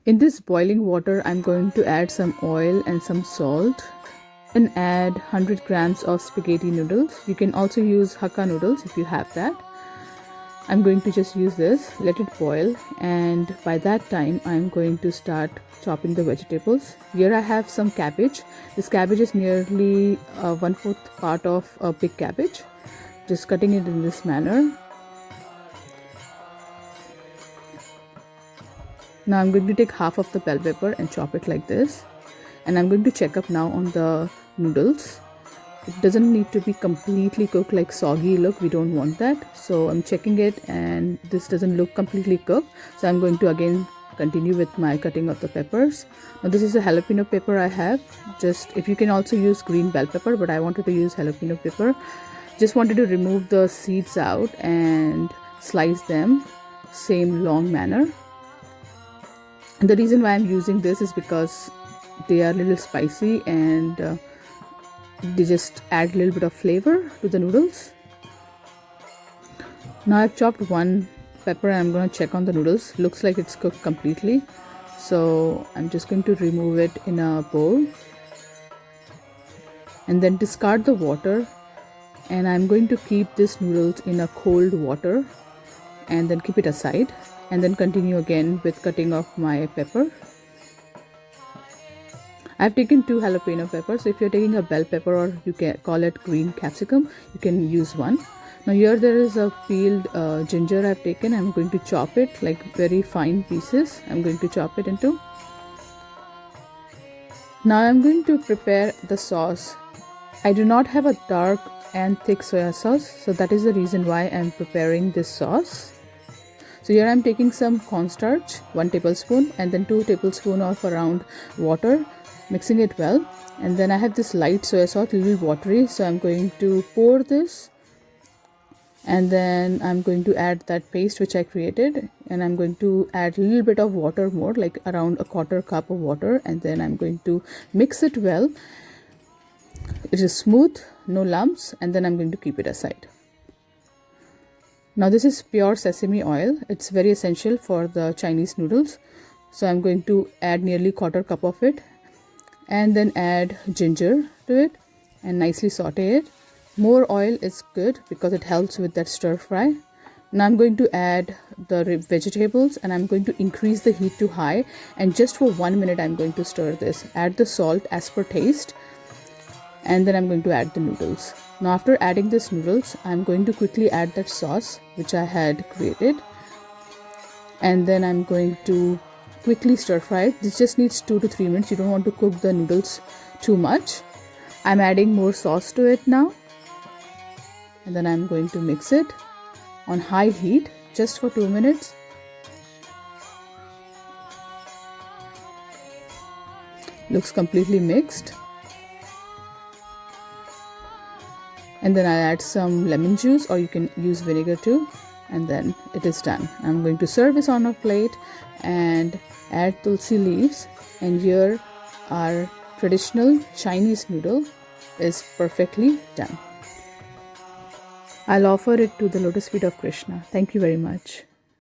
In this boiling water, I'm going to add some oil and some salt and add 100 grams of spaghetti noodles. You can also use Hakka noodles if you have that. I'm going to just use this, let it boil, and by that time I'm going to start chopping the vegetables. Here I have some cabbage. This cabbage is nearly 1/4 part of a big cabbage. Just cutting it in this manner. Now I'm going to take half of the bell pepper and chop it like this. And I'm going to check up now on the noodles. It doesn't need to be completely cooked, like soggy look. We don't want that. So I'm checking it and this doesn't look completely cooked. So I'm going to again continue with my cutting of the peppers. Now this is a jalapeno pepper I have. Just, if you can also use green bell pepper, but I wanted to use jalapeno pepper. Just wanted to remove the seeds out and slice them same long manner. And the reason why I'm using this is because they are a little spicy and they just add a little bit of flavor to the noodles. Now I've chopped one pepper and I'm going to check on the noodles. Looks like it's cooked completely. So I'm just going to remove it in a bowl and then discard the water. And I'm going to keep this noodles in a cold water and then keep it aside. And then continue again with cutting off my pepper. I've taken 2 jalapeno peppers. So if you're taking a bell pepper, or you can call it green capsicum, you can use one. Now here there is a peeled ginger I've taken. I'm going to chop it like very fine pieces. I'm going to chop it into. Now I'm going to prepare the sauce. I do not have a dark and thick soya sauce, so that is the reason why I'm preparing this sauce. So here I'm taking some cornstarch, 1 tablespoon, and then 2 tablespoons of around water, mixing it well. And then I have this light soya sauce, little watery, so I'm going to pour this. And then I'm going to add that paste which I created, and I'm going to add a little bit of water more, like around 1/4 cup of water, and then I'm going to mix it well. It is smooth, no lumps, and then I'm going to keep it aside. Now this is pure sesame oil. It's very essential for the Chinese noodles. So I'm going to add nearly 1/4 cup of it and then add ginger to it and nicely saute it. More oil is good because it helps with that stir fry. Now I'm going to add the vegetables and I'm going to increase the heat to high, and just for 1 minute I'm going to stir this. Add the salt as per taste, and then I'm going to add the noodles. Now after adding this noodles, I'm going to quickly add that sauce which I had created, and then I'm going to quickly stir fry it. This just needs 2 to 3 minutes. You don't want to cook the noodles too much. I'm adding more sauce to it now, and then I'm going to mix it on high heat just for 2 minutes. Looks completely mixed. And then I add some lemon juice, or you can use vinegar too, and then it is done. I'm going to serve this on a plate and add tulsi leaves, and here our traditional Chinese noodle is perfectly done. I'll offer it to the lotus feet of Krishna. Thank you very much.